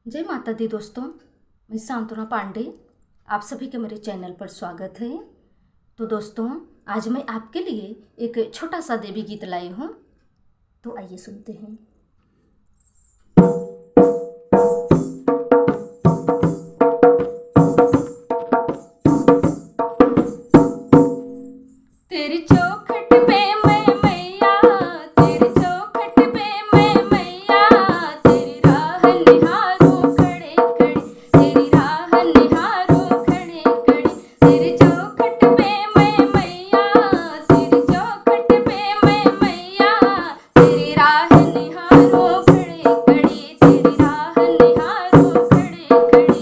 जय माता दी दोस्तों, मैं सांत्वना पांडे। आप सभी का मेरे चैनल पर स्वागत है। तो दोस्तों, आज मैं आपके लिए एक छोटा सा देवी गीत लाई हूँ, तो आइए सुनते हैं। तेरी चौखट पे मैं मैया, तेरी चौखट पे मैं मैया, तेरी राह निहारूं खड़े खड़े, तेरी राह निहारूं खड़े खड़े। तेरी चौखट पे मैं मैया, तेरी चौखट पे मैं मैया, तेरी राह निहारूं खड़े खड़े, तेरी राह निहारूं खड़े खड़े।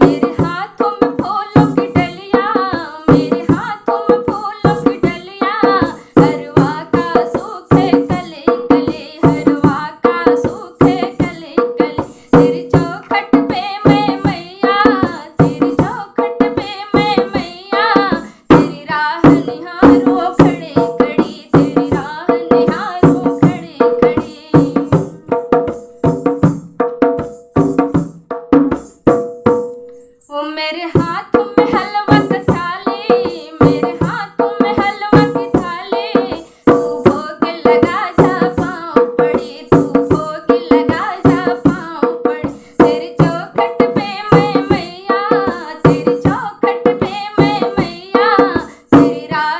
मेरे हाथों में फूलों की डलिया, मेरे हाथों में फूलों की डलिया, हरवा का सूखे कले कले, हरवा का सूखे कले कले। तेरी चौखट पे मैं मैया, तेरी चौखट पे मैं मैया, तेरी राह निहारूं खड़े खड़े, तेरी राह निहारूं खड़े खड़े। वो मेरे हाथों में हलवा की थाली, मेरे हाथों में हलवा की थाली, तू भोग लगा जा पाँव पड़ी, तू भोग लगा जा पाँव पड़ी। तेरी चौखट पे मैं मैया, तेरी चौखट पे मैं मैया, तेरी राह